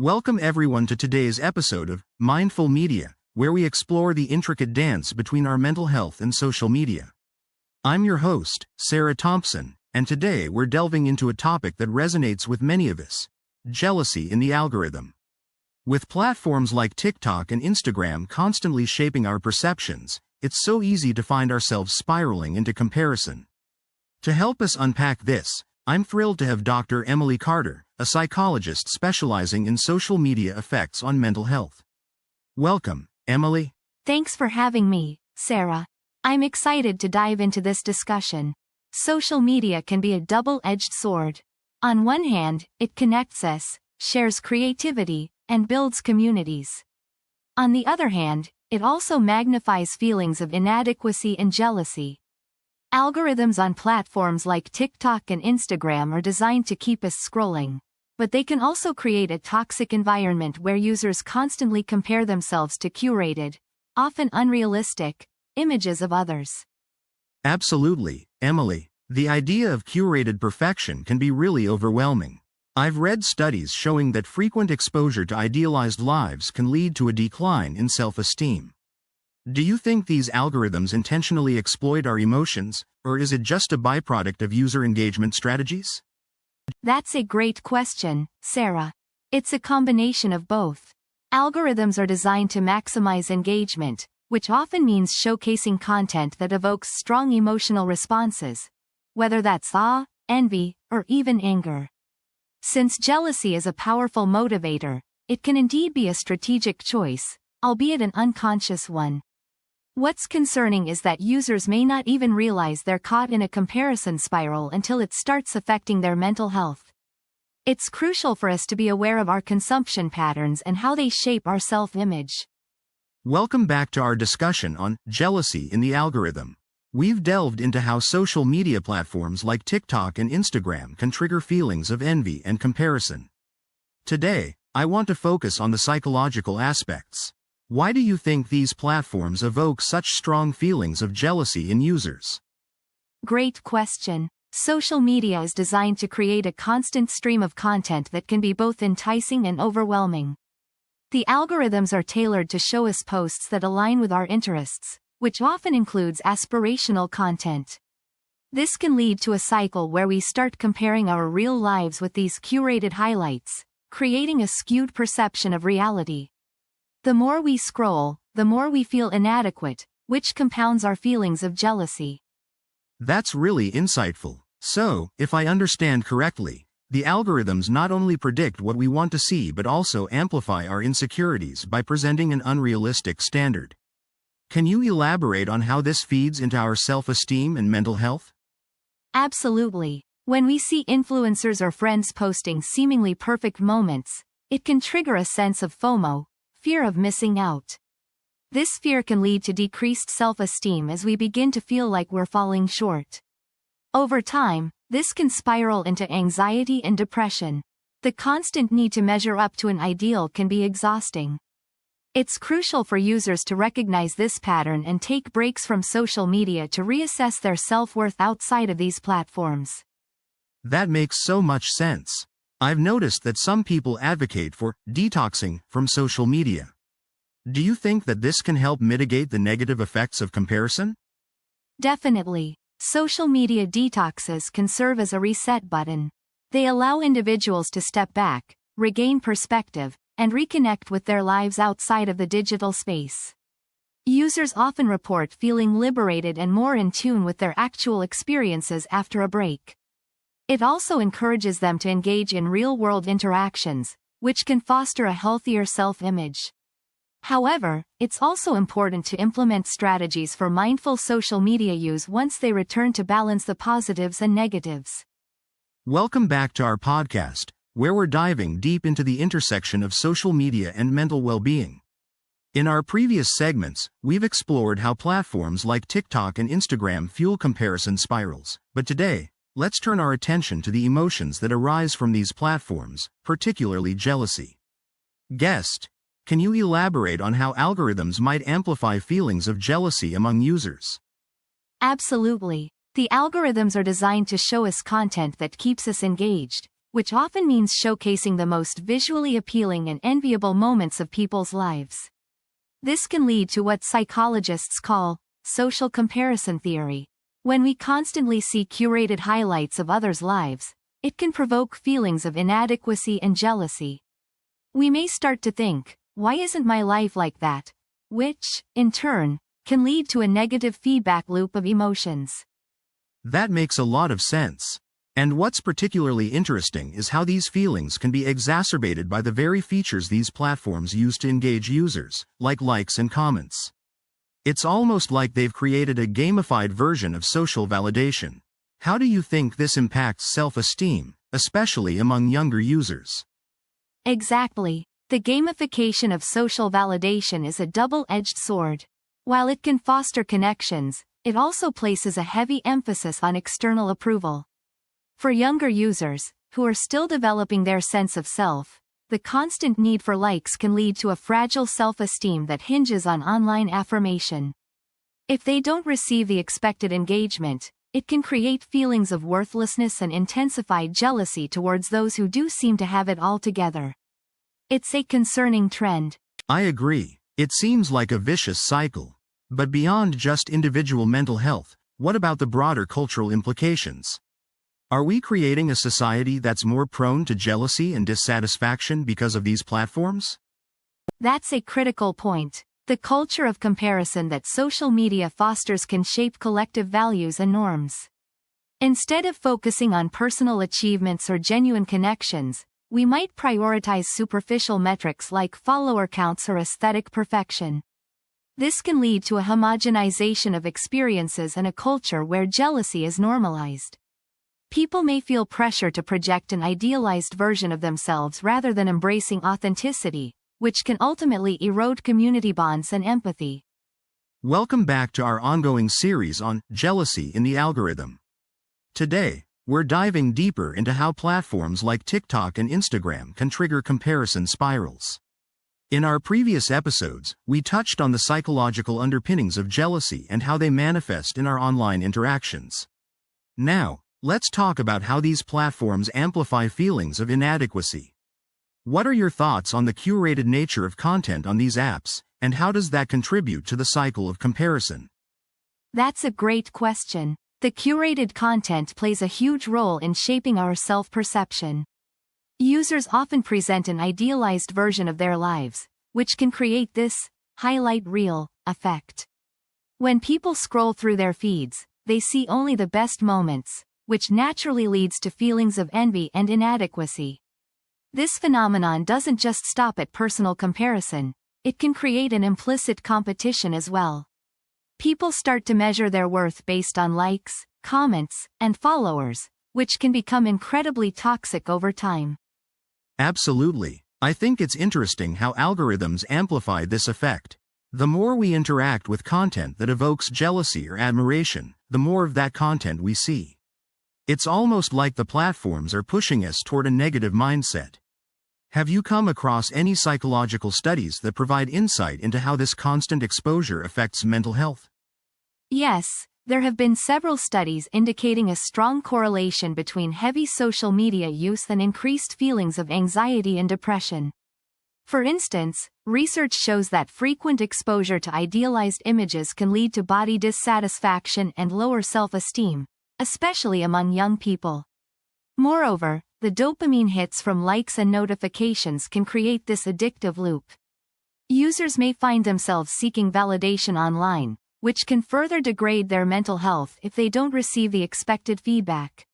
Welcome everyone to today's episode of Mindful Media, where we explore the intricate dance between our mental health and social media. I'm your host, Sarah Thompson, and today we're delving into a topic that resonates with many of us: jealousy in the algorithm. With platforms like TikTok and Instagram constantly shaping our perceptions, it's so easy to find ourselves spiraling into comparison. To help us unpack this, I'm thrilled to have Dr. Emily Carter, a psychologist specializing in social media effects on mental health. Welcome, Emily. Thanks for having me, Sarah. I'm excited to dive into this discussion. Social media can be a double-edged sword. On one hand, it connects us, shares creativity, and builds communities. On the other hand, it also magnifies feelings of inadequacy and jealousy. Algorithms on platforms like TikTok and Instagram are designed to keep us scrolling, but they can also create a toxic environment where users constantly compare themselves to curated, often unrealistic, images of others. Absolutely, Emily. The idea of curated perfection can be really overwhelming. I've read studies showing that frequent exposure to idealized lives can lead to a decline in self-esteem. Do you think these algorithms intentionally exploit our emotions, or is it just a byproduct of user engagement strategies? That's a great question, Sarah. It's a combination of both. Algorithms are designed to maximize engagement, which often means showcasing content that evokes strong emotional responses, whether that's awe, envy, or even anger. Since jealousy is a powerful motivator, it can indeed be a strategic choice, albeit an unconscious one. What's concerning is that users may not even realize they're caught in a comparison spiral until it starts affecting their mental health. It's crucial for us to be aware of our consumption patterns and how they shape our self-image. Welcome back to our discussion on jealousy in the algorithm. We've delved into how social media platforms like TikTok and Instagram can trigger feelings of envy and comparison. Today, I want to focus on the psychological aspects. Why do you think these platforms evoke such strong feelings of jealousy in users? Great question. Social media is designed to create a constant stream of content that can be both enticing and overwhelming. The algorithms are tailored to show us posts that align with our interests, which often includes aspirational content. This can lead to a cycle where we start comparing our real lives with these curated highlights, creating a skewed perception of reality. The more we scroll, the more we feel inadequate, which compounds our feelings of jealousy. That's really insightful. So, if I understand correctly, the algorithms not only predict what we want to see but also amplify our insecurities by presenting an unrealistic standard. Can you elaborate on how this feeds into our self-esteem and mental health? Absolutely. When we see influencers or friends posting seemingly perfect moments, it can trigger a sense of FOMO, fear of missing out. This fear can lead to decreased self-esteem as we begin to feel like we're falling short. Over time, this can spiral into anxiety and depression. The constant need to measure up to an ideal can be exhausting. It's crucial for users to recognize this pattern and take breaks from social media to reassess their self-worth outside of these platforms. That makes so much sense. I've noticed that some people advocate for detoxing from social media. Do you think that this can help mitigate the negative effects of comparison? Definitely. Social media detoxes can serve as a reset button. They allow individuals to step back, regain perspective, and reconnect with their lives outside of the digital space. Users often report feeling liberated and more in tune with their actual experiences after a break. It also encourages them to engage in real-world interactions, which can foster a healthier self-image. However, it's also important to implement strategies for mindful social media use once they return to balance the positives and negatives. Welcome back to our podcast, where we're diving deep into the intersection of social media and mental well-being. In our previous segments, we've explored how platforms like TikTok and Instagram fuel comparison spirals, but today, let's turn our attention to the emotions that arise from these platforms, particularly jealousy. Guest, can you elaborate on how algorithms might amplify feelings of jealousy among users? Absolutely. The algorithms are designed to show us content that keeps us engaged, which often means showcasing the most visually appealing and enviable moments of people's lives. This can lead to what psychologists call social comparison theory. When we constantly see curated highlights of others' lives, it can provoke feelings of inadequacy and jealousy. We may start to think, why isn't my life like that? Which, in turn, can lead to a negative feedback loop of emotions. That makes a lot of sense. And what's particularly interesting is how these feelings can be exacerbated by the very features these platforms use to engage users, like likes and comments. It's almost like they've created a gamified version of social validation. How do you think this impacts self-esteem, especially among younger users? Exactly. The gamification of social validation is a double-edged sword. While it can foster connections, it also places a heavy emphasis on external approval. For younger users, who are still developing their sense of self, the constant need for likes can lead to a fragile self-esteem that hinges on online affirmation. If they don't receive the expected engagement, it can create feelings of worthlessness and intensified jealousy towards those who do seem to have it all together. It's a concerning trend. I agree. It seems like a vicious cycle. But beyond just individual mental health, what about the broader cultural implications? Are we creating a society that's more prone to jealousy and dissatisfaction because of these platforms? That's a critical point. The culture of comparison that social media fosters can shape collective values and norms. Instead of focusing on personal achievements or genuine connections, we might prioritize superficial metrics like follower counts or aesthetic perfection. This can lead to a homogenization of experiences and a culture where jealousy is normalized. People may feel pressure to project an idealized version of themselves rather than embracing authenticity, which can ultimately erode community bonds and empathy. Welcome back to our ongoing series on jealousy in the algorithm. Today, we're diving deeper into how platforms like TikTok and Instagram can trigger comparison spirals. In our previous episodes, we touched on the psychological underpinnings of jealousy and how they manifest in our online interactions. Now, let's talk about how these platforms amplify feelings of inadequacy. What are your thoughts on the curated nature of content on these apps, and how does that contribute to the cycle of comparison? That's a great question. The curated content plays a huge role in shaping our self-perception. Users often present an idealized version of their lives, which can create this highlight reel effect. When people scroll through their feeds, they see only the best moments, which naturally leads to feelings of envy and inadequacy. This phenomenon doesn't just stop at personal comparison, it can create an implicit competition as well. People start to measure their worth based on likes, comments, and followers, which can become incredibly toxic over time. Absolutely. I think it's interesting how algorithms amplify this effect. The more we interact with content that evokes jealousy or admiration, the more of that content we see. It's almost like the platforms are pushing us toward a negative mindset. Have you come across any psychological studies that provide insight into how this constant exposure affects mental health? Yes, there have been several studies indicating a strong correlation between heavy social media use and increased feelings of anxiety and depression. For instance, research shows that frequent exposure to idealized images can lead to body dissatisfaction and lower self-esteem, especially among young people. Moreover, the dopamine hits from likes and notifications can create this addictive loop. Users may find themselves seeking validation online, which can further degrade their mental health if they don't receive the expected feedback.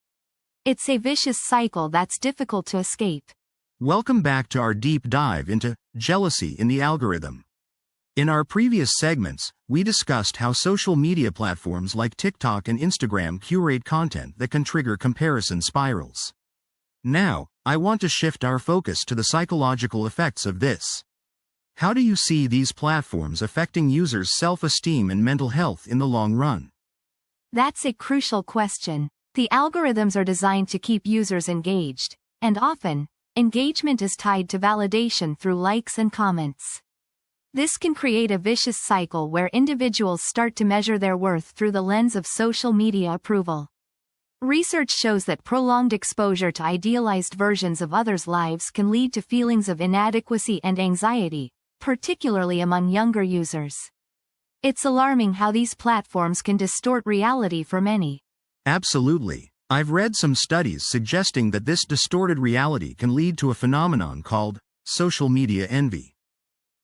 It's a vicious cycle that's difficult to escape. Welcome back to our deep dive into jealousy in the algorithm. In our previous segments, we discussed how social media platforms like TikTok and Instagram curate content that can trigger comparison spirals. Now, I want to shift our focus to the psychological effects of this. How do you see these platforms affecting users' self-esteem and mental health in the long run? That's a crucial question. The algorithms are designed to keep users engaged, and often, engagement is tied to validation through likes and comments. This can create a vicious cycle where individuals start to measure their worth through the lens of social media approval. Research shows that prolonged exposure to idealized versions of others' lives can lead to feelings of inadequacy and anxiety, particularly among younger users. It's alarming how these platforms can distort reality for many. Absolutely. I've read some studies suggesting that this distorted reality can lead to a phenomenon called social media envy.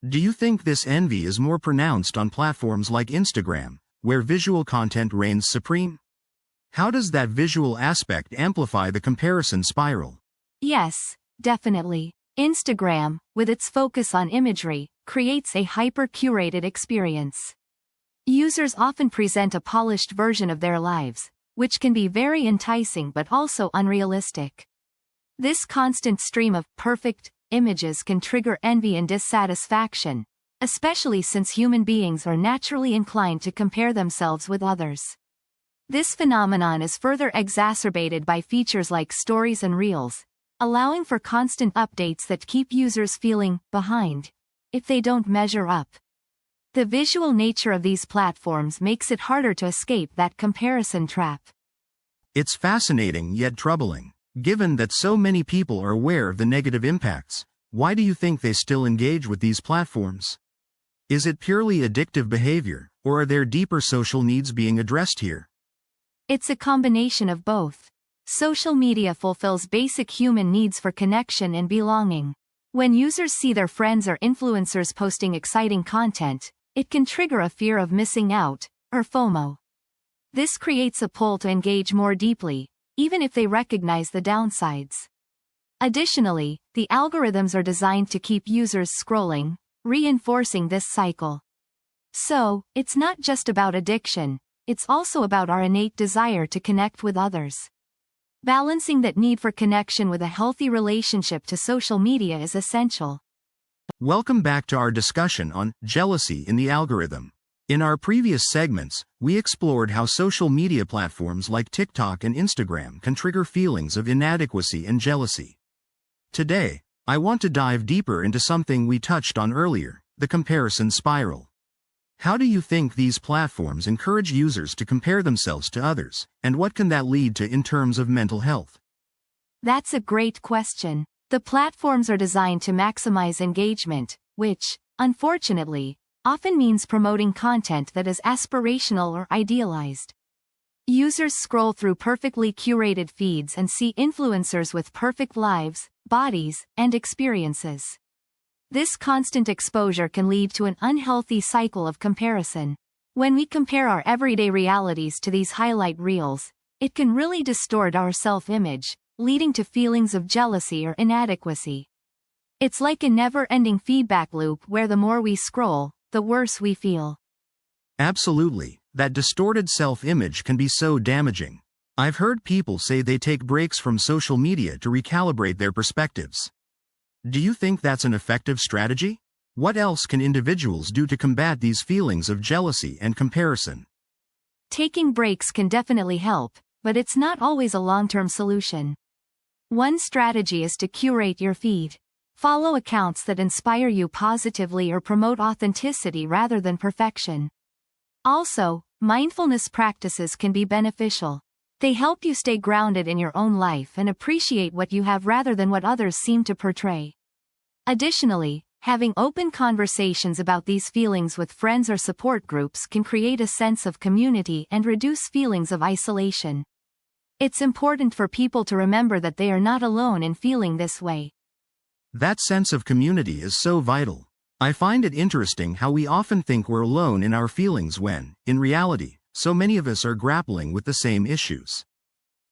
Do you think this envy is more pronounced on platforms like Instagram, where visual content reigns supreme? How does that visual aspect amplify the comparison spiral? Yes, definitely. Instagram, with its focus on imagery, creates a hyper-curated experience. Users often present a polished version of their lives, which can be very enticing but also unrealistic. This constant stream of perfect images can trigger envy and dissatisfaction, especially since human beings are naturally inclined to compare themselves with others. This phenomenon is further exacerbated by features like stories and reels, allowing for constant updates that keep users feeling behind if they don't measure up. The visual nature of these platforms makes it harder to escape that comparison trap. It's fascinating yet troubling. Given that so many people are aware of the negative impacts, why do you think they still engage with these platforms? Is it purely addictive behavior, or are there deeper social needs being addressed here? It's a combination of both. Social media fulfills basic human needs for connection and belonging. When users see their friends or influencers posting exciting content, it can trigger a fear of missing out, or FOMO. This creates a pull to engage more deeply, even if they recognize the downsides. Additionally, the algorithms are designed to keep users scrolling, reinforcing this cycle. So, it's not just about addiction, it's also about our innate desire to connect with others. Balancing that need for connection with a healthy relationship to social media is essential. Welcome back to our discussion on jealousy in the algorithm. In our previous segments, we explored how social media platforms like TikTok and Instagram can trigger feelings of inadequacy and jealousy. Today, I want to dive deeper into something we touched on earlier, the comparison spiral. How do you think these platforms encourage users to compare themselves to others, and what can that lead to in terms of mental health? That's a great question. The platforms are designed to maximize engagement, which, unfortunately, often means promoting content that is aspirational or idealized. Users scroll through perfectly curated feeds and see influencers with perfect lives, bodies, and experiences. This constant exposure can lead to an unhealthy cycle of comparison. When we compare our everyday realities to these highlight reels, it can really distort our self-image, leading to feelings of jealousy or inadequacy. It's like a never-ending feedback loop where the more we scroll, the worse we feel. Absolutely, that distorted self-image can be so damaging. I've heard people say they take breaks from social media to recalibrate their perspectives. Do you think that's an effective strategy? What else can individuals do to combat these feelings of jealousy and comparison? Taking breaks can definitely help, but it's not always a long-term solution. One strategy is to curate your feed. Follow accounts that inspire you positively or promote authenticity rather than perfection. Also, mindfulness practices can be beneficial. They help you stay grounded in your own life and appreciate what you have rather than what others seem to portray. Additionally, having open conversations about these feelings with friends or support groups can create a sense of community and reduce feelings of isolation. It's important for people to remember that they are not alone in feeling this way. That sense of community is so vital. I find it interesting how we often think we're alone in our feelings when, in reality, so many of us are grappling with the same issues.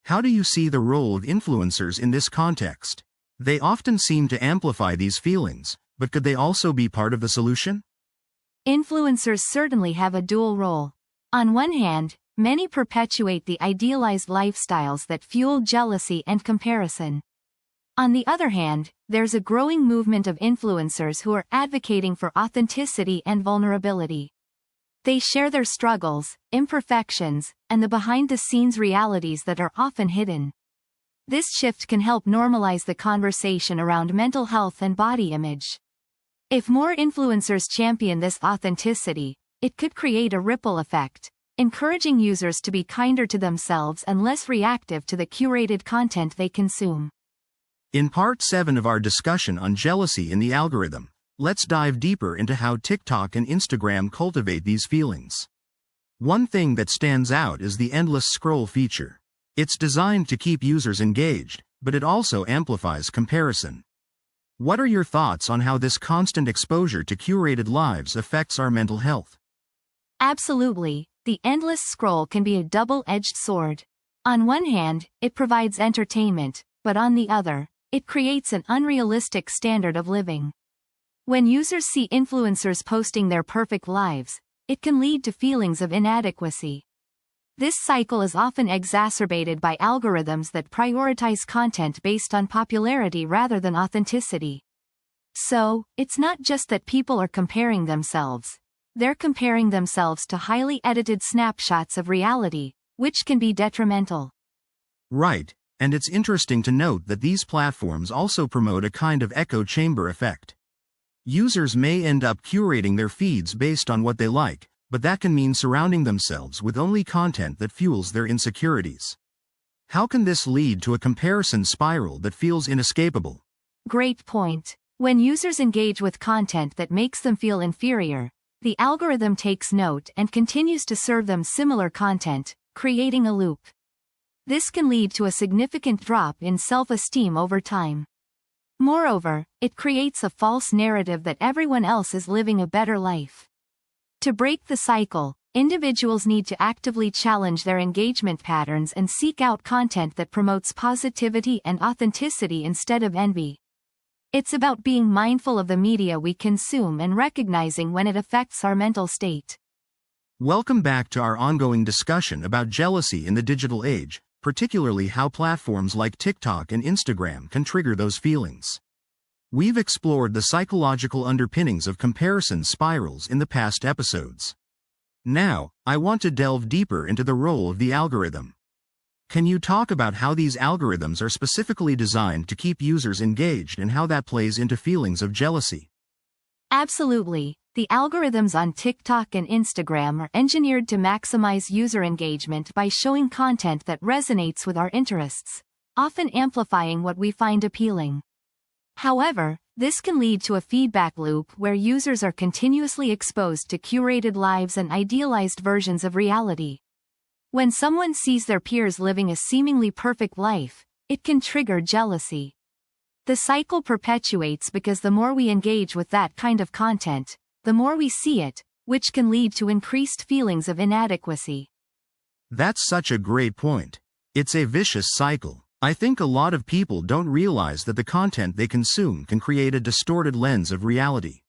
How do you see the role of influencers in this context? They often seem to amplify these feelings, but could they also be part of the solution? Influencers certainly have a dual role. On one hand, many perpetuate the idealized lifestyles that fuel jealousy and comparison. On the other hand, there's a growing movement of influencers who are advocating for authenticity and vulnerability. They share their struggles, imperfections, and the behind-the-scenes realities that are often hidden. This shift can help normalize the conversation around mental health and body image. If more influencers champion this authenticity, it could create a ripple effect, encouraging users to be kinder to themselves and less reactive to the curated content they consume. In part 7 of our discussion on jealousy in the algorithm, let's dive deeper into how TikTok and Instagram cultivate these feelings. One thing that stands out is the endless scroll feature. It's designed to keep users engaged, but it also amplifies comparison. What are your thoughts on how this constant exposure to curated lives affects our mental health? Absolutely, the endless scroll can be a double-edged sword. On one hand, it provides entertainment, but on the other, it creates an unrealistic standard of living. When users see influencers posting their perfect lives, it can lead to feelings of inadequacy. This cycle is often exacerbated by algorithms that prioritize content based on popularity rather than authenticity. So, it's not just that people are comparing themselves. They're comparing themselves to highly edited snapshots of reality, which can be detrimental. Right, and it's interesting to note that these platforms also promote a kind of echo chamber effect. Users may end up curating their feeds based on what they like, but that can mean surrounding themselves with only content that fuels their insecurities. How can this lead to a comparison spiral that feels inescapable? Great point. When users engage with content that makes them feel inferior, the algorithm takes note and continues to serve them similar content, creating a loop. This can lead to a significant drop in self-esteem over time. Moreover, it creates a false narrative that everyone else is living a better life. To break the cycle, individuals need to actively challenge their engagement patterns and seek out content that promotes positivity and authenticity instead of envy. It's about being mindful of the media we consume and recognizing when it affects our mental state. Welcome back to our ongoing discussion about jealousy in the digital age, particularly how platforms like TikTok and Instagram can trigger those feelings. We've explored the psychological underpinnings of comparison spirals in the past episodes. Now, I want to delve deeper into the role of the algorithm. Can you talk about how these algorithms are specifically designed to keep users engaged and how that plays into feelings of jealousy? Absolutely. The algorithms on TikTok and Instagram are engineered to maximize user engagement by showing content that resonates with our interests, often amplifying what we find appealing. However, this can lead to a feedback loop where users are continuously exposed to curated lives and idealized versions of reality. When someone sees their peers living a seemingly perfect life, it can trigger jealousy. The cycle perpetuates because the more we engage with that kind of content, the more we see it, which can lead to increased feelings of inadequacy. That's such a great point. It's a vicious cycle. I think a lot of people don't realize that the content they consume can create a distorted lens of reality.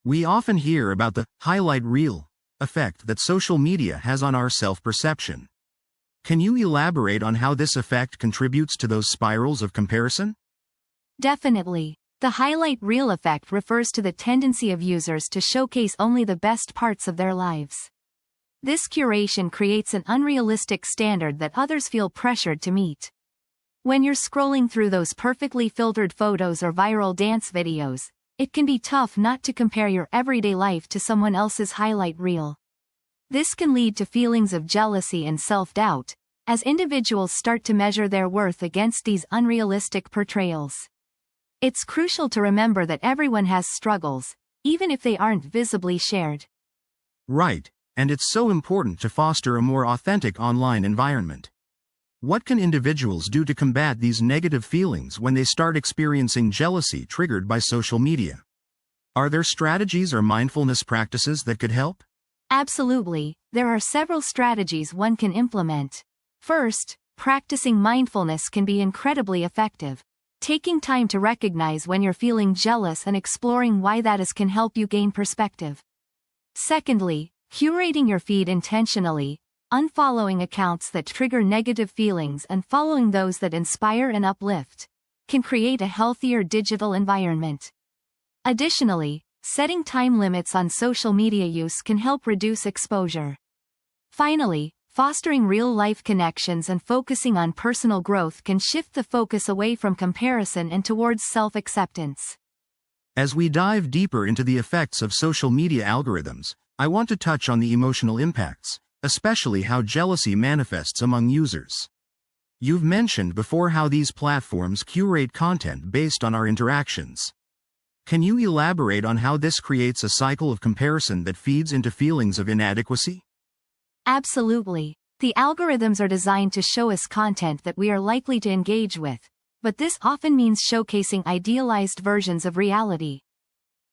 We often hear about the highlight reel effect that social media has on our self-perception. Can you elaborate on how this effect contributes to those spirals of comparison? Definitely. The highlight reel effect refers to the tendency of users to showcase only the best parts of their lives. This curation creates an unrealistic standard that others feel pressured to meet. When you're scrolling through those perfectly filtered photos or viral dance videos, it can be tough not to compare your everyday life to someone else's highlight reel. This can lead to feelings of jealousy and self-doubt, as individuals start to measure their worth against these unrealistic portrayals. It's crucial to remember that everyone has struggles, even if they aren't visibly shared. Right, and it's so important to foster a more authentic online environment. What can individuals do to combat these negative feelings when they start experiencing jealousy triggered by social media? Are there strategies or mindfulness practices that could help? Absolutely, there are several strategies one can implement. First, practicing mindfulness can be incredibly effective. Taking time to recognize when you're feeling jealous and exploring why that is can help you gain perspective. Secondly, curating your feed intentionally, unfollowing accounts that trigger negative feelings and following those that inspire and uplift, can create a healthier digital environment. Additionally, setting time limits on social media use can help reduce exposure. Finally, fostering real-life connections and focusing on personal growth can shift the focus away from comparison and towards self-acceptance. As we dive deeper into the effects of social media algorithms, I want to touch on the emotional impacts. especially how jealousy manifests among users. You've mentioned before how these platforms curate content based on our interactions. Can you elaborate on how this creates a cycle of comparison that feeds into feelings of inadequacy? Absolutely. The algorithms are designed to show us content that we are likely to engage with, but this often means showcasing idealized versions of reality.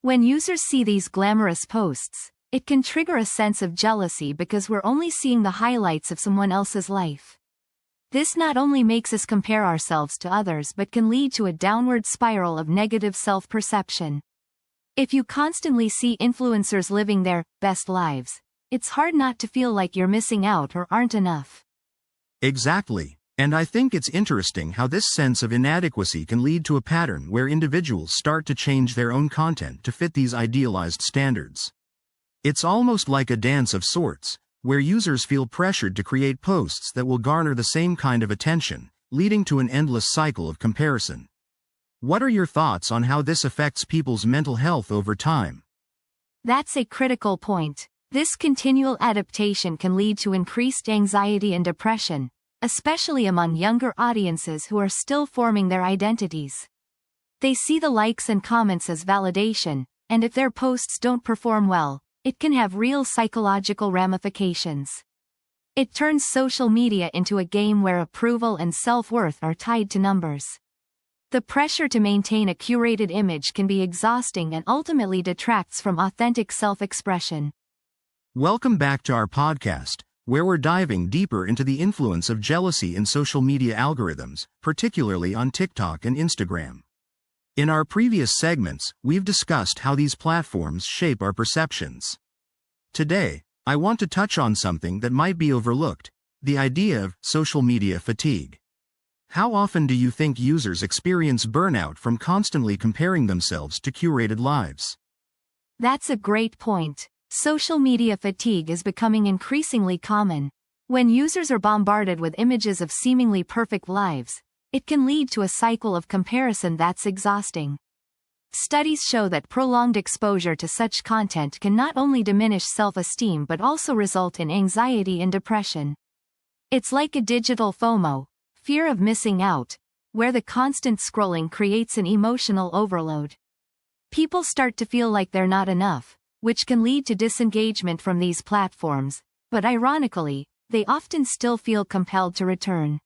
When users see these glamorous posts, it can trigger a sense of jealousy because we're only seeing the highlights of someone else's life. This not only makes us compare ourselves to others but can lead to a downward spiral of negative self-perception. If you constantly see influencers living their best lives, it's hard not to feel like you're missing out or aren't enough. Exactly. And I think it's interesting how this sense of inadequacy can lead to a pattern where individuals start to change their own content to fit these idealized standards. It's almost like a dance of sorts, where users feel pressured to create posts that will garner the same kind of attention, leading to an endless cycle of comparison. What are your thoughts on how this affects people's mental health over time? That's a critical point. This continual adaptation can lead to increased anxiety and depression, especially among younger audiences who are still forming their identities. They see the likes and comments as validation, and if their posts don't perform well, it can have real psychological ramifications. It turns social media into a game where approval and self-worth are tied to numbers. The pressure to maintain a curated image can be exhausting and ultimately detracts from authentic self-expression. Welcome back to our podcast, where we're diving deeper into the influence of jealousy in social media algorithms, particularly on TikTok and Instagram. In our previous segments, we've discussed how these platforms shape our perceptions. Today, I want to touch on something that might be overlooked: the idea of social media fatigue. How often do you think users experience burnout from constantly comparing themselves to curated lives? That's a great point. Social media fatigue is becoming increasingly common. When users are bombarded with images of seemingly perfect lives, it can lead to a cycle of comparison that's exhausting. Studies show that prolonged exposure to such content can not only diminish self-esteem but also result in anxiety and depression. It's like a digital FOMO, fear of missing out, where the constant scrolling creates an emotional overload. People start to feel like they're not enough, which can lead to disengagement from these platforms, but ironically, they often still feel compelled to return.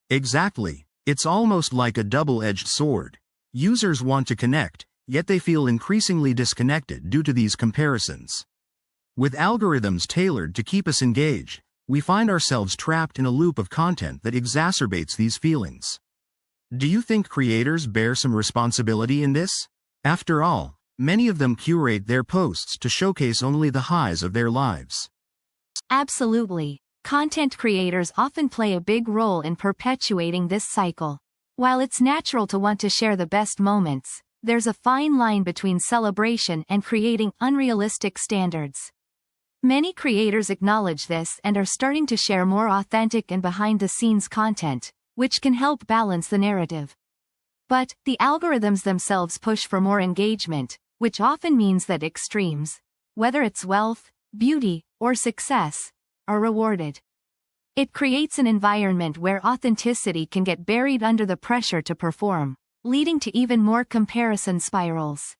Exactly. It's almost like a double-edged sword. Users want to connect, yet they feel increasingly disconnected due to these comparisons. With algorithms tailored to keep us engaged, we find ourselves trapped in a loop of content that exacerbates these feelings. Do you think creators bear some responsibility in this? After all, many of them curate their posts to showcase only the highs of their lives. Absolutely. Content creators often play a big role in perpetuating this cycle. While it's natural to want to share the best moments, there's a fine line between celebration and creating unrealistic standards. Many creators acknowledge this and are starting to share more authentic and behind-the-scenes content, which can help balance the narrative. But the algorithms themselves push for more engagement, which often means that extremes, whether it's wealth, beauty, or success, are rewarded. It creates an environment where authenticity can get buried under the pressure to perform, leading to even more comparison spirals.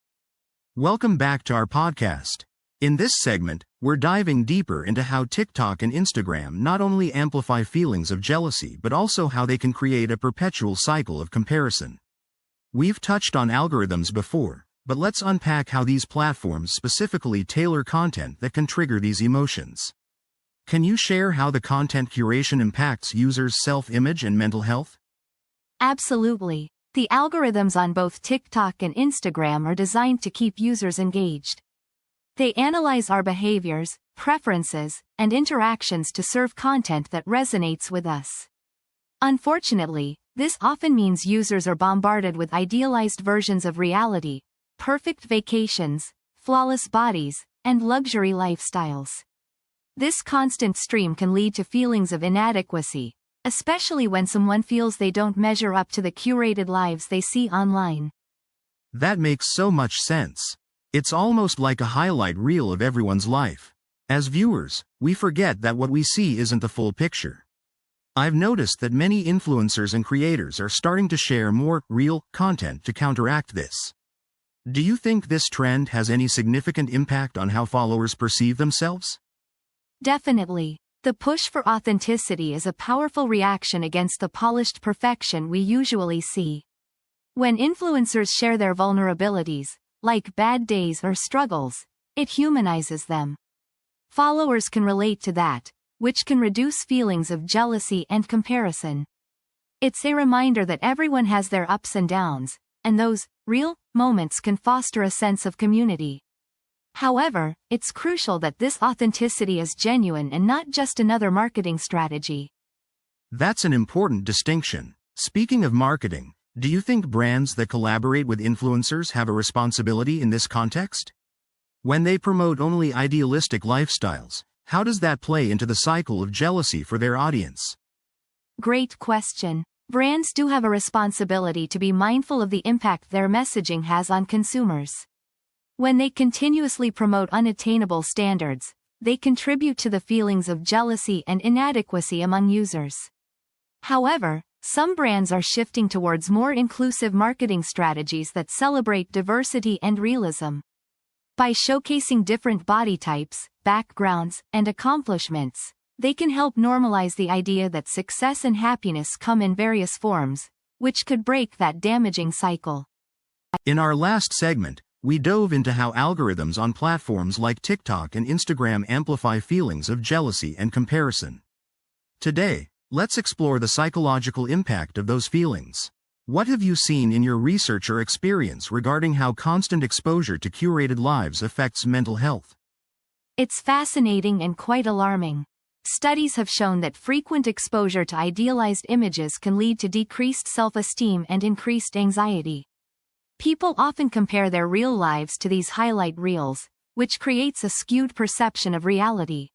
Welcome back to our podcast. In this segment, we're diving deeper into how TikTok and Instagram not only amplify feelings of jealousy but also how they can create a perpetual cycle of comparison. We've touched on algorithms before, but let's unpack how these platforms specifically tailor content that can trigger these emotions. Can you share how the content curation impacts users' self-image and mental health? Absolutely. The algorithms on both TikTok and Instagram are designed to keep users engaged. They analyze our behaviors, preferences, and interactions to serve content that resonates with us. Unfortunately, this often means users are bombarded with idealized versions of reality, perfect vacations, flawless bodies, and luxury lifestyles. This constant stream can lead to feelings of inadequacy, especially when someone feels they don't measure up to the curated lives they see online. That makes so much sense. It's almost like a highlight reel of everyone's life. As viewers, we forget that what we see isn't the full picture. I've noticed that many influencers and creators are starting to share more real content to counteract this. Do you think this trend has any significant impact on how followers perceive themselves? Definitely. The push for authenticity is a powerful reaction against the polished perfection we usually see. When influencers share their vulnerabilities, like bad days or struggles, it humanizes them. Followers can relate to that, which can reduce feelings of jealousy and comparison. It's a reminder that everyone has their ups and downs, and those real moments can foster a sense of community. However, it's crucial that this authenticity is genuine and not just another marketing strategy. That's an important distinction. Speaking of marketing, do you think brands that collaborate with influencers have a responsibility in this context? When they promote only idealistic lifestyles, how does that play into the cycle of jealousy for their audience? Great question. Brands do have a responsibility to be mindful of the impact their messaging has on consumers. When they continuously promote unattainable standards, they contribute to the feelings of jealousy and inadequacy among users. However, some brands are shifting towards more inclusive marketing strategies that celebrate diversity and realism. By showcasing different body types, backgrounds, and accomplishments, they can help normalize the idea that success and happiness come in various forms, which could break that damaging cycle. In our last segment, we dove into how algorithms on platforms like TikTok and Instagram amplify feelings of jealousy and comparison. Today, let's explore the psychological impact of those feelings. What have you seen in your research or experience regarding how constant exposure to curated lives affects mental health? It's fascinating and quite alarming. Studies have shown that frequent exposure to idealized images can lead to decreased self-esteem and increased anxiety. People often compare their real lives to these highlight reels, which creates a skewed perception of reality.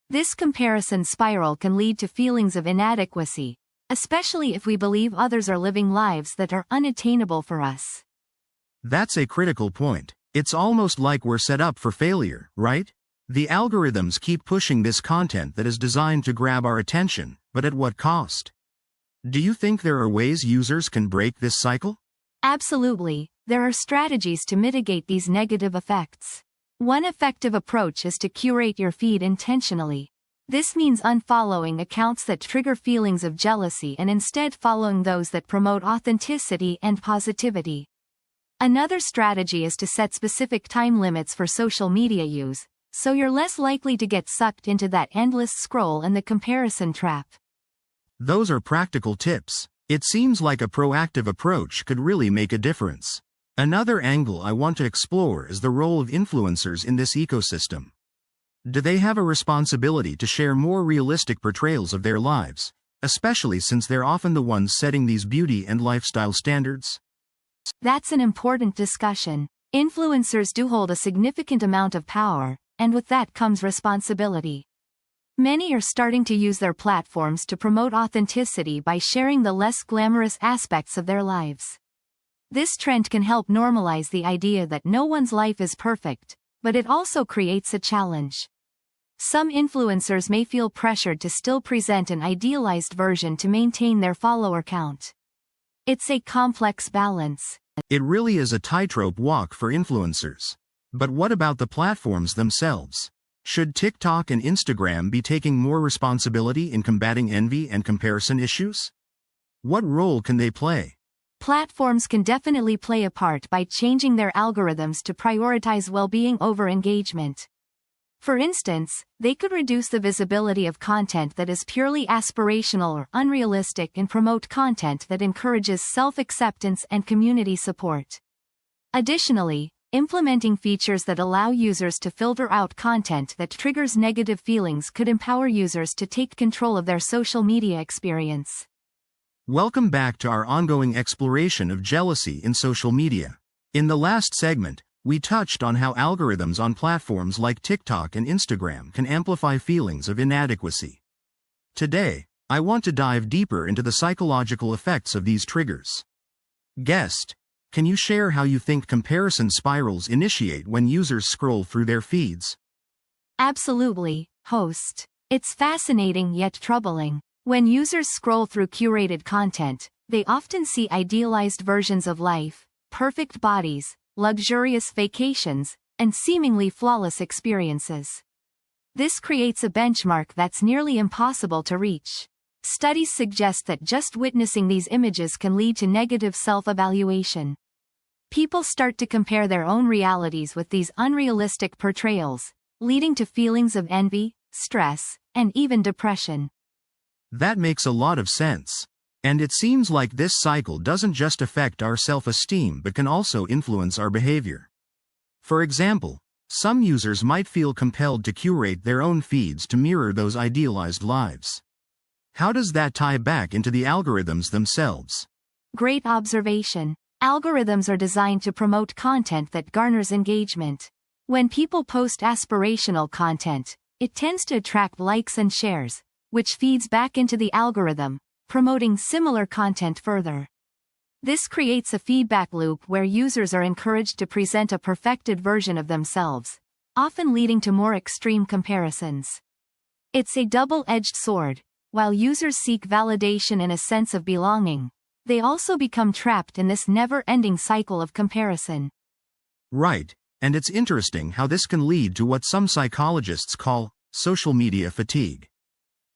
This comparison spiral can lead to feelings of inadequacy, especially if we believe others are living lives that are unattainable for us. That's a critical point. It's almost like we're set up for failure, right? The algorithms keep pushing this content that is designed to grab our attention, but at what cost? Do you think there are ways users can break this cycle? Absolutely, there are strategies to mitigate these negative effects. One effective approach is to curate your feed intentionally. This means unfollowing accounts that trigger feelings of jealousy and instead following those that promote authenticity and positivity. Another strategy is to set specific time limits for social media use, so you're less likely to get sucked into that endless scroll and the comparison trap. Those are practical tips. It seems like a proactive approach could really make a difference. Another angle I want to explore is the role of influencers in this ecosystem. Do they have a responsibility to share more realistic portrayals of their lives, especially since they're often the ones setting these beauty and lifestyle standards? That's an important discussion. Influencers do hold a significant amount of power, and with that comes responsibility. Many are starting to use their platforms to promote authenticity by sharing the less glamorous aspects of their lives. This trend can help normalize the idea that no one's life is perfect, but it also creates a challenge. Some influencers may feel pressured to still present an idealized version to maintain their follower count. It's a complex balance. It really is a tightrope walk for influencers. But what about the platforms themselves? Should TikTok and Instagram be taking more responsibility in combating envy and comparison issues? What role can they play? Platforms can definitely play a part by changing their algorithms to prioritize well-being over engagement. For instance, they could reduce the visibility of content that is purely aspirational or unrealistic and promote content that encourages self-acceptance and community support. Additionally, implementing features that allow users to filter out content that triggers negative feelings could empower users to take control of their social media experience. Welcome back to our ongoing exploration of jealousy in social media. In the last segment, we touched on how algorithms on platforms like TikTok and Instagram can amplify feelings of inadequacy. Today, I want to dive deeper into the psychological effects of these triggers. Guest, can you share how you think comparison spirals initiate when users scroll through their feeds? Absolutely, host. It's fascinating yet troubling. When users scroll through curated content, they often see idealized versions of life, perfect bodies, luxurious vacations, and seemingly flawless experiences. This creates a benchmark that's nearly impossible to reach. Studies suggest that just witnessing these images can lead to negative self-evaluation. People start to compare their own realities with these unrealistic portrayals, leading to feelings of envy, stress, and even depression. That makes a lot of sense. And it seems like this cycle doesn't just affect our self-esteem but can also influence our behavior. For example, some users might feel compelled to curate their own feeds to mirror those idealized lives. How does that tie back into the algorithms themselves? Great observation. Algorithms are designed to promote content that garners engagement. When people post aspirational content, it tends to attract likes and shares, which feeds back into the algorithm, promoting similar content further. This creates a feedback loop where users are encouraged to present a perfected version of themselves, often leading to more extreme comparisons. It's a double-edged sword. While users seek validation and a sense of belonging, they also become trapped in this never-ending cycle of comparison. Right, and it's interesting how this can lead to what some psychologists call social media fatigue.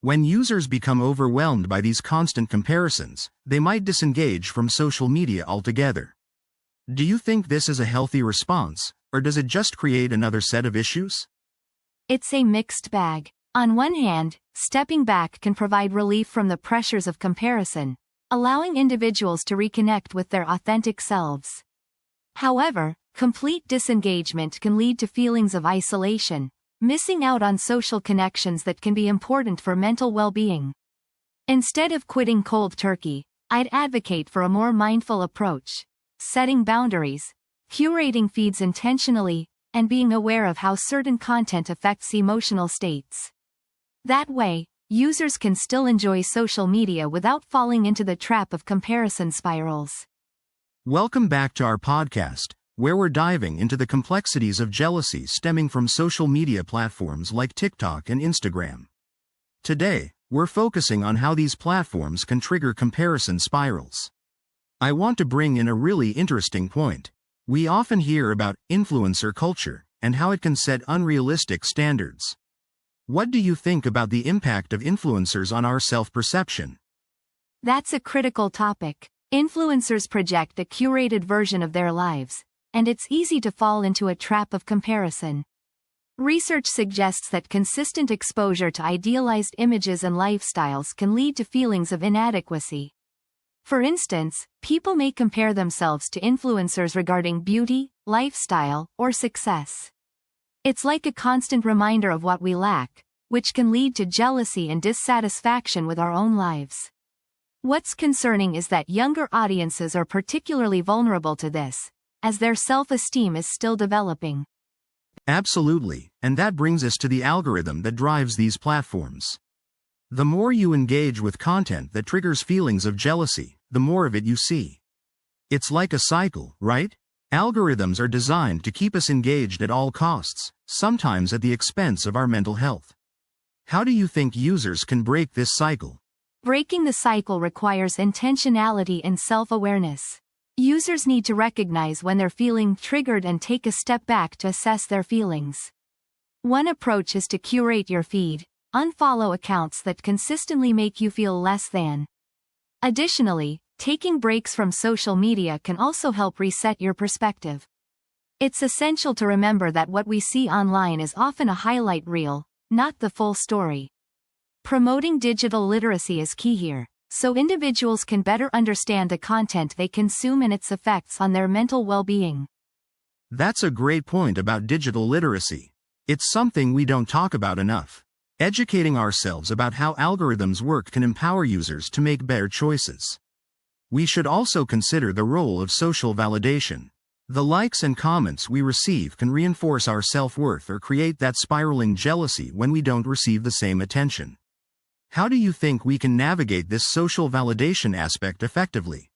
When users become overwhelmed by these constant comparisons, they might disengage from social media altogether. Do you think this is a healthy response, or does it just create another set of issues? It's a mixed bag. On one hand, stepping back can provide relief from the pressures of comparison, allowing individuals to reconnect with their authentic selves. However, complete disengagement can lead to feelings of isolation, missing out on social connections that can be important for mental well-being. Instead of quitting cold turkey, I'd advocate for a more mindful approach, setting boundaries, curating feeds intentionally, and being aware of how certain content affects emotional states. That way, users can still enjoy social media without falling into the trap of comparison spirals. Welcome back to our podcast, where we're diving into the complexities of jealousy stemming from social media platforms like TikTok and Instagram. Today, we're focusing on how these platforms can trigger comparison spirals. I want to bring in a really interesting point. We often hear about influencer culture and how it can set unrealistic standards. What do you think about the impact of influencers on our self-perception? That's a critical topic. Influencers project a curated version of their lives, and it's easy to fall into a trap of comparison. Research suggests that consistent exposure to idealized images and lifestyles can lead to feelings of inadequacy. For instance, people may compare themselves to influencers regarding beauty, lifestyle, or success. It's like a constant reminder of what we lack, which can lead to jealousy and dissatisfaction with our own lives. What's concerning is that younger audiences are particularly vulnerable to this, as their self-esteem is still developing. Absolutely, and that brings us to the algorithm that drives these platforms. The more you engage with content that triggers feelings of jealousy, the more of it you see. It's like a cycle, right? Algorithms are designed to keep us engaged at all costs, sometimes at the expense of our mental health. How do you think users can break this cycle? Breaking the cycle requires intentionality and self-awareness. Users need to recognize when they're feeling triggered and take a step back to assess their feelings. One approach is to curate your feed, unfollow accounts that consistently make you feel less than. Additionally, taking breaks from social media can also help reset your perspective. It's essential to remember that what we see online is often a highlight reel, not the full story. Promoting digital literacy is key here, so individuals can better understand the content they consume and its effects on their mental well-being. That's a great point about digital literacy. It's something we don't talk about enough. Educating ourselves about how algorithms work can empower users to make better choices. We should also consider the role of social validation. The likes and comments we receive can reinforce our self-worth or create that spiraling jealousy when we don't receive the same attention. How do you think we can navigate this social validation aspect effectively?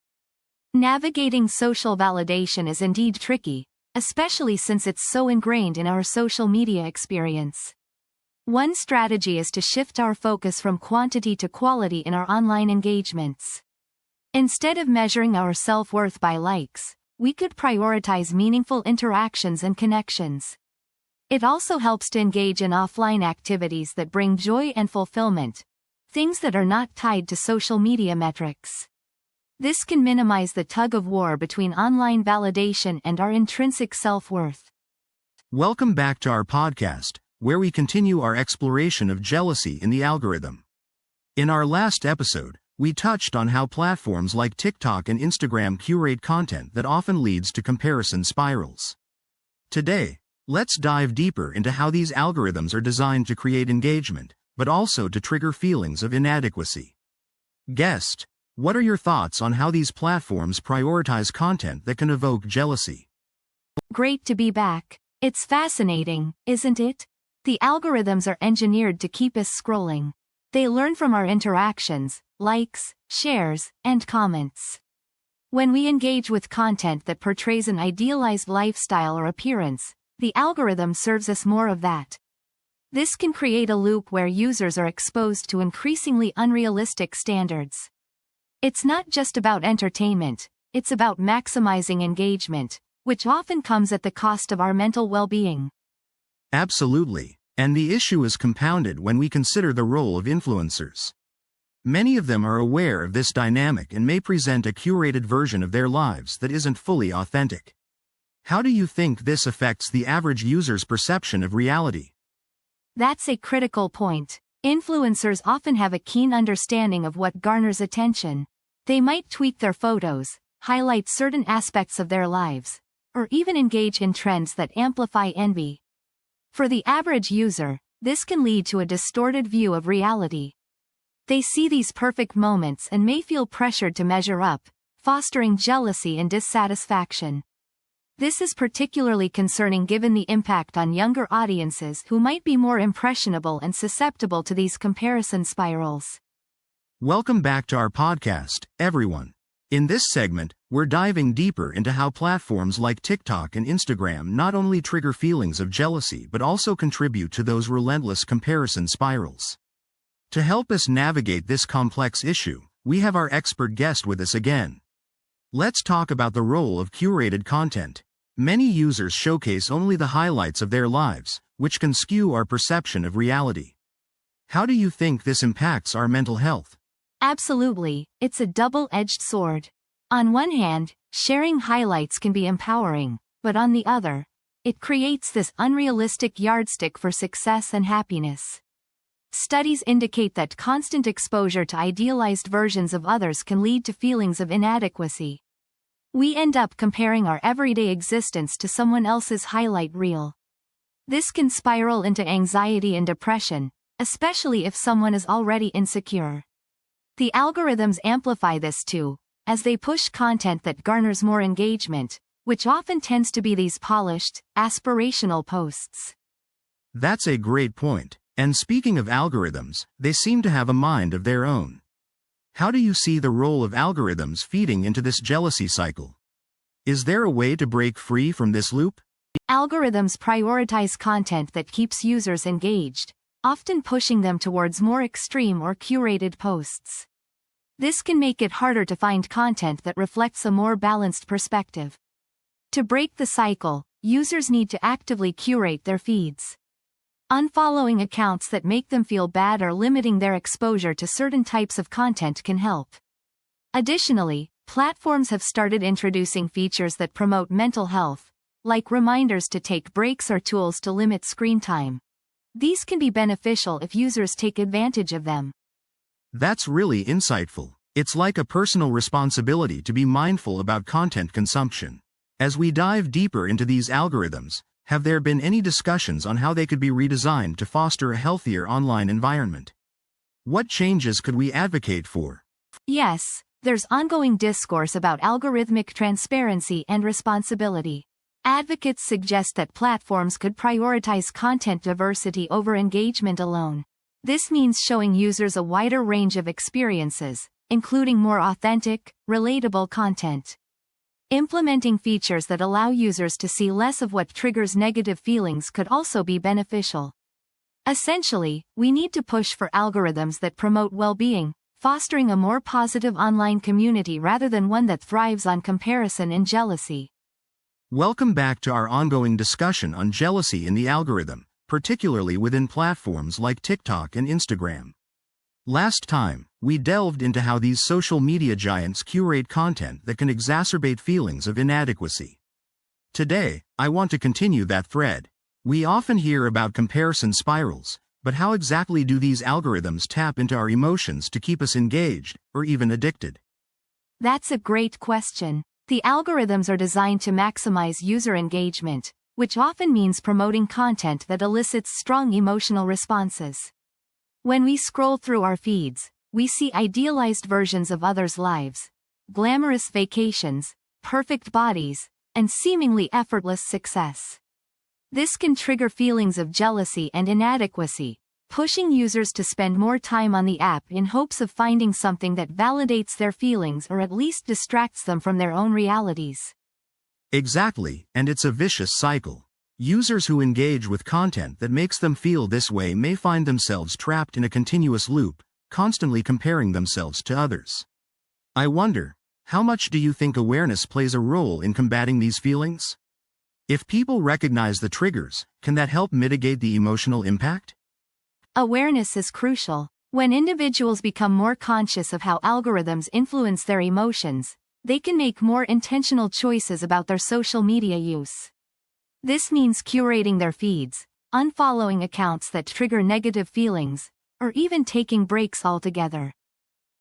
Navigating social validation is indeed tricky, especially since it's so ingrained in our social media experience. One strategy is to shift our focus from quantity to quality in our online engagements. Instead of measuring our self-worth by likes, we could prioritize meaningful interactions and connections. It also helps to engage in offline activities that bring joy and fulfillment, things that are not tied to social media metrics. This can minimize the tug-of-war between online validation and our intrinsic self-worth. Welcome back to our podcast, where we continue our exploration of jealousy in the algorithm. In our last episode, we touched on how platforms like TikTok and Instagram curate content that often leads to comparison spirals. Today, let's dive deeper into how these algorithms are designed to create engagement, but also to trigger feelings of inadequacy. Guest, what are your thoughts on how these platforms prioritize content that can evoke jealousy? Great to be back. It's fascinating, isn't it? The algorithms are engineered to keep us scrolling. They learn from our interactions, likes, shares, and comments. When we engage with content that portrays an idealized lifestyle or appearance, the algorithm serves us more of that. This can create a loop where users are exposed to increasingly unrealistic standards. It's not just about entertainment, it's about maximizing engagement, which often comes at the cost of our mental well-being. Absolutely, and the issue is compounded when we consider the role of influencers. Many of them are aware of this dynamic and may present a curated version of their lives that isn't fully authentic. How do you think this affects the average user's perception of reality? That's a critical point. Influencers often have a keen understanding of what garners attention. They might tweak their photos, highlight certain aspects of their lives, or even engage in trends that amplify envy. For the average user, this can lead to a distorted view of reality. They see these perfect moments and may feel pressured to measure up, fostering jealousy and dissatisfaction. This is particularly concerning given the impact on younger audiences who might be more impressionable and susceptible to these comparison spirals. Welcome back to our podcast, everyone. In this segment, we're diving deeper into how platforms like TikTok and Instagram not only trigger feelings of jealousy but also contribute to those relentless comparison spirals. To help us navigate this complex issue, we have our expert guest with us again. Let's talk about the role of curated content. Many users showcase only the highlights of their lives, which can skew our perception of reality. How do you think this impacts our mental health? Absolutely, it's a double-edged sword. On one hand, sharing highlights can be empowering, but on the other, it creates this unrealistic yardstick for success and happiness. Studies indicate that constant exposure to idealized versions of others can lead to feelings of inadequacy. We end up comparing our everyday existence to someone else's highlight reel. This can spiral into anxiety and depression, especially if someone is already insecure. The algorithms amplify this too, as they push content that garners more engagement, which often tends to be these polished, aspirational posts. That's a great point. And speaking of algorithms, they seem to have a mind of their own. How do you see the role of algorithms feeding into this jealousy cycle? Is there a way to break free from this loop? Algorithms prioritize content that keeps users engaged, often pushing them towards more extreme or curated posts. This can make it harder to find content that reflects a more balanced perspective. To break the cycle, users need to actively curate their feeds. Unfollowing accounts that make them feel bad or limiting their exposure to certain types of content can help. Additionally, platforms have started introducing features that promote mental health, like reminders to take breaks or tools to limit screen time. These can be beneficial if users take advantage of them. That's really insightful. It's like a personal responsibility to be mindful about content consumption. As we dive deeper into these algorithms, have there been any discussions on how they could be redesigned to foster a healthier online environment? What changes could we advocate for? Yes, there's ongoing discourse about algorithmic transparency and responsibility. Advocates suggest that platforms could prioritize content diversity over engagement alone. This means showing users a wider range of experiences, including more authentic, relatable content. Implementing features that allow users to see less of what triggers negative feelings could also be beneficial. Essentially, we need to push for algorithms that promote well-being, fostering a more positive online community rather than one that thrives on comparison and jealousy. Welcome back to our ongoing discussion on jealousy in the algorithm, particularly within platforms like TikTok and Instagram. Last time, we delved into how these social media giants curate content that can exacerbate feelings of inadequacy. Today, I want to continue that thread. We often hear about comparison spirals, but how exactly do these algorithms tap into our emotions to keep us engaged, or even addicted? That's a great question. The algorithms are designed to maximize user engagement, which often means promoting content that elicits strong emotional responses. When we scroll through our feeds, we see idealized versions of others' lives, glamorous vacations, perfect bodies, and seemingly effortless success. This can trigger feelings of jealousy and inadequacy, pushing users to spend more time on the app in hopes of finding something that validates their feelings or at least distracts them from their own realities. Exactly, and it's a vicious cycle. Users who engage with content that makes them feel this way may find themselves trapped in a continuous loop, constantly comparing themselves to others. I wonder, how much do you think awareness plays a role in combating these feelings? If people recognize the triggers, can that help mitigate the emotional impact? Awareness is crucial. When individuals become more conscious of how algorithms influence their emotions, they can make more intentional choices about their social media use. This means curating their feeds, unfollowing accounts that trigger negative feelings, or even taking breaks altogether.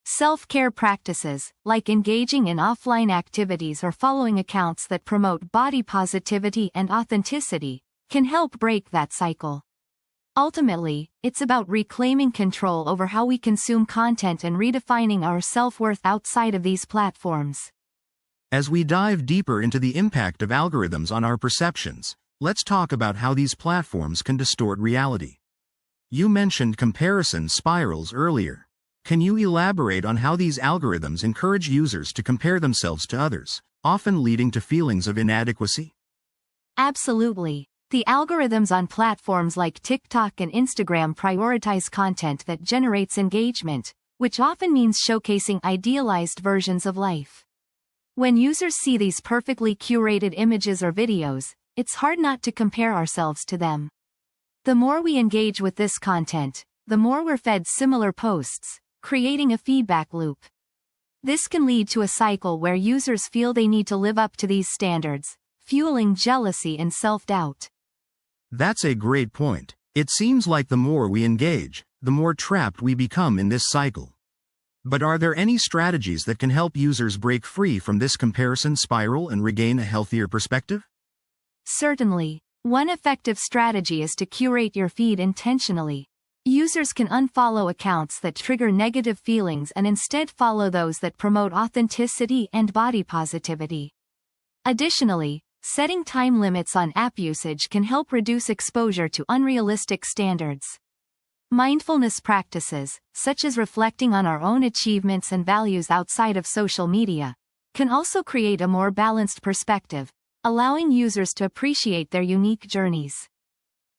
Self-care practices, like engaging in offline activities or following accounts that promote body positivity and authenticity, can help break that cycle. Ultimately, it's about reclaiming control over how we consume content and redefining our self-worth outside of these platforms. As we dive deeper into the impact of algorithms on our perceptions, let's talk about how these platforms can distort reality. You mentioned comparison spirals earlier. Can you elaborate on how these algorithms encourage users to compare themselves to others, often leading to feelings of inadequacy? Absolutely. The algorithms on platforms like TikTok and Instagram prioritize content that generates engagement, which often means showcasing idealized versions of life. When users see these perfectly curated images or videos, it's hard not to compare ourselves to them. The more we engage with this content, the more we're fed similar posts, creating a feedback loop. This can lead to a cycle where users feel they need to live up to these standards, fueling jealousy and self-doubt. That's a great point. It seems like the more we engage, the more trapped we become in this cycle. But are there any strategies that can help users break free from this comparison spiral and regain a healthier perspective? Certainly. One effective strategy is to curate your feed intentionally. Users can unfollow accounts that trigger negative feelings and instead follow those that promote authenticity and body positivity. Additionally, setting time limits on app usage can help reduce exposure to unrealistic standards. Mindfulness practices, such as reflecting on our own achievements and values outside of social media, can also create a more balanced perspective, allowing users to appreciate their unique journeys.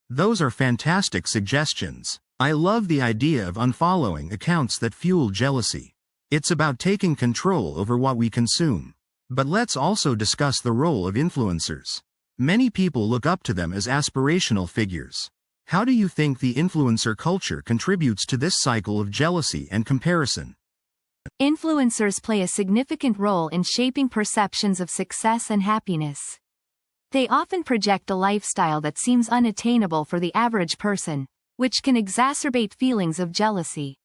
Those are fantastic suggestions. I love the idea of unfollowing accounts that fuel jealousy. It's about taking control over what we consume. But let's also discuss the role of influencers. Many people look up to them as aspirational figures. How do you think the influencer culture contributes to this cycle of jealousy and comparison? Influencers play a significant role in shaping perceptions of success and happiness. They often project a lifestyle that seems unattainable for the average person, which can exacerbate feelings of jealousy.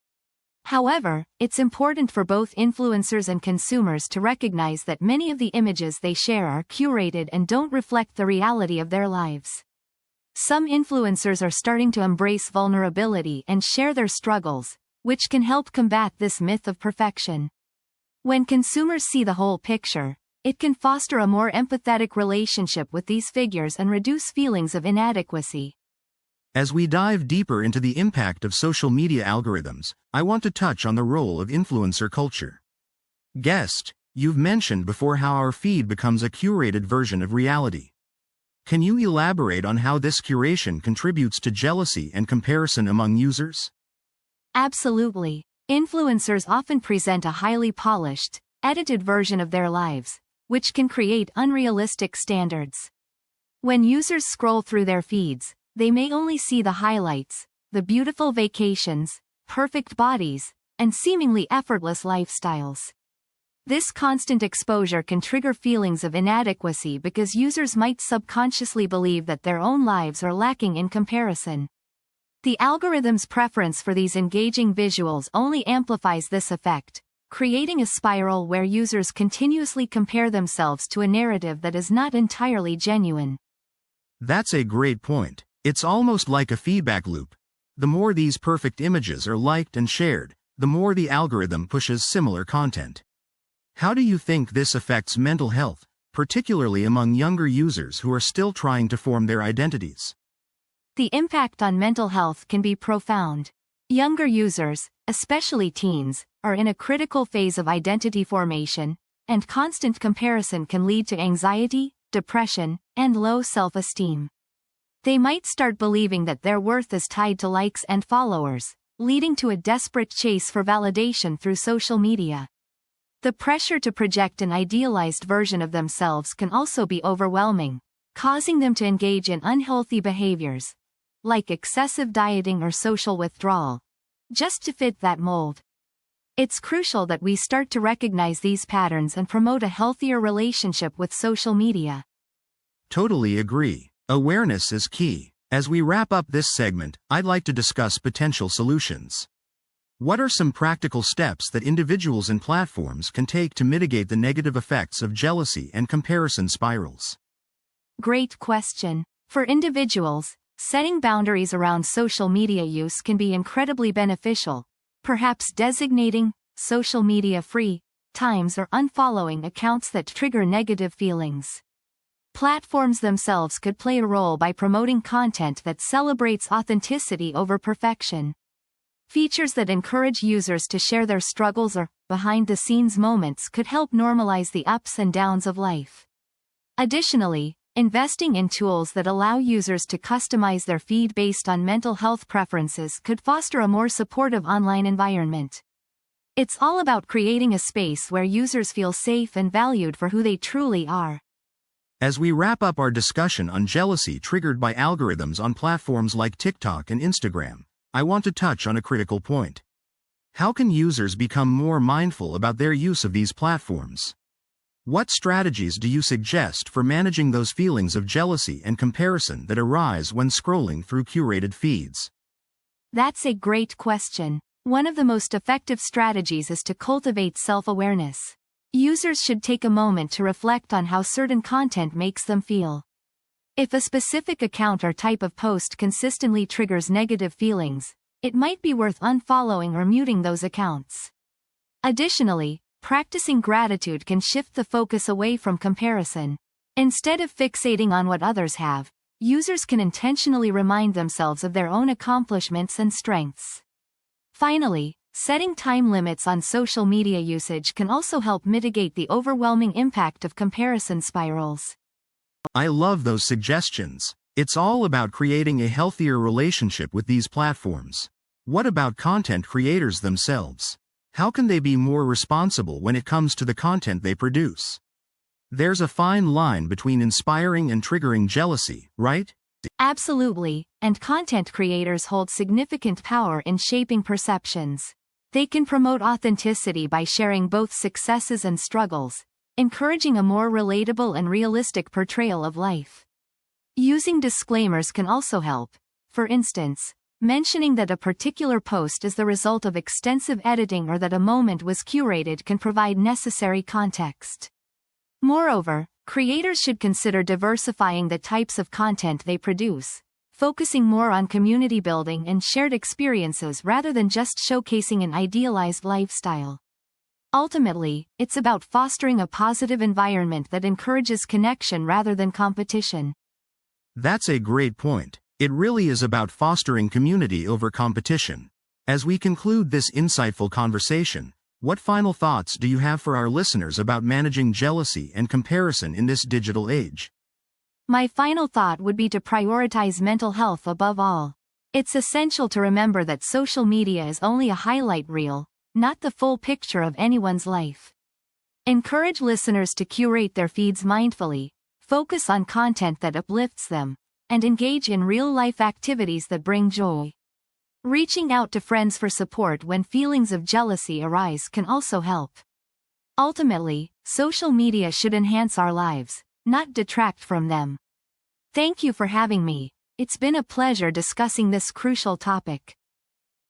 However, it's important for both influencers and consumers to recognize that many of the images they share are curated and don't reflect the reality of their lives. Some influencers are starting to embrace vulnerability and share their struggles, which can help combat this myth of perfection. When consumers see the whole picture, it can foster a more empathetic relationship with these figures and reduce feelings of inadequacy. As we dive deeper into the impact of social media algorithms, I want to touch on the role of influencer culture. Guest, you've mentioned before how our feed becomes a curated version of reality. Can you elaborate on how this curation contributes to jealousy and comparison among users? Absolutely. Influencers often present a highly polished, edited version of their lives, which can create unrealistic standards. When users scroll through their feeds, they may only see the highlights, the beautiful vacations, perfect bodies, and seemingly effortless lifestyles. This constant exposure can trigger feelings of inadequacy because users might subconsciously believe that their own lives are lacking in comparison. The algorithm's preference for these engaging visuals only amplifies this effect, creating a spiral where users continuously compare themselves to a narrative that is not entirely genuine. That's a great point. It's almost like a feedback loop. The more these perfect images are liked and shared, the more the algorithm pushes similar content. How do you think this affects mental health, particularly among younger users who are still trying to form their identities? The impact on mental health can be profound. Younger users, especially teens, are in a critical phase of identity formation, and constant comparison can lead to anxiety, depression, and low self-esteem. They might start believing that their worth is tied to likes and followers, leading to a desperate chase for validation through social media. The pressure to project an idealized version of themselves can also be overwhelming, causing them to engage in unhealthy behaviors, like excessive dieting or social withdrawal, just to fit that mold. It's crucial that we start to recognize these patterns and promote a healthier relationship with social media. Totally agree. Awareness is key. As we wrap up this segment, I'd like to discuss potential solutions. What are some practical steps that individuals and platforms can take to mitigate the negative effects of jealousy and comparison spirals? Great question. For individuals, setting boundaries around social media use can be incredibly beneficial, perhaps designating social media-free times or unfollowing accounts that trigger negative feelings. Platforms themselves could play a role by promoting content that celebrates authenticity over perfection. Features that encourage users to share their struggles or behind-the-scenes moments could help normalize the ups and downs of life. Additionally, investing in tools that allow users to customize their feed based on mental health preferences could foster a more supportive online environment. It's all about creating a space where users feel safe and valued for who they truly are. As we wrap up our discussion on jealousy triggered by algorithms on platforms like TikTok and Instagram, I want to touch on a critical point. How can users become more mindful about their use of these platforms? What strategies do you suggest for managing those feelings of jealousy and comparison that arise when scrolling through curated feeds? That's a great question. One of the most effective strategies is to cultivate self-awareness. Users should take a moment to reflect on how certain content makes them feel. If a specific account or type of post consistently triggers negative feelings, it might be worth unfollowing or muting those accounts. Additionally, practicing gratitude can shift the focus away from comparison. Instead of fixating on what others have, users can intentionally remind themselves of their own accomplishments and strengths. Finally, setting time limits on social media usage can also help mitigate the overwhelming impact of comparison spirals. I love those suggestions. It's all about creating a healthier relationship with these platforms. What about content creators themselves? How can they be more responsible when it comes to the content they produce? There's a fine line between inspiring and triggering jealousy, right? Absolutely, and content creators hold significant power in shaping perceptions. They can promote authenticity by sharing both successes and struggles, encouraging a more relatable and realistic portrayal of life. Using disclaimers can also help. For instance, mentioning that a particular post is the result of extensive editing or that a moment was curated can provide necessary context. Moreover, creators should consider diversifying the types of content they produce, focusing more on community building and shared experiences rather than just showcasing an idealized lifestyle. Ultimately, it's about fostering a positive environment that encourages connection rather than competition. That's a great point. It really is about fostering community over competition. As we conclude this insightful conversation, what final thoughts do you have for our listeners about managing jealousy and comparison in this digital age? My final thought would be to prioritize mental health above all. It's essential to remember that social media is only a highlight reel, not the full picture of anyone's life. Encourage listeners to curate their feeds mindfully, focus on content that uplifts them, and engage in real-life activities that bring joy. Reaching out to friends for support when feelings of jealousy arise can also help. Ultimately, social media should enhance our lives, not detract from them. Thank you for having me. It's been a pleasure discussing this crucial topic.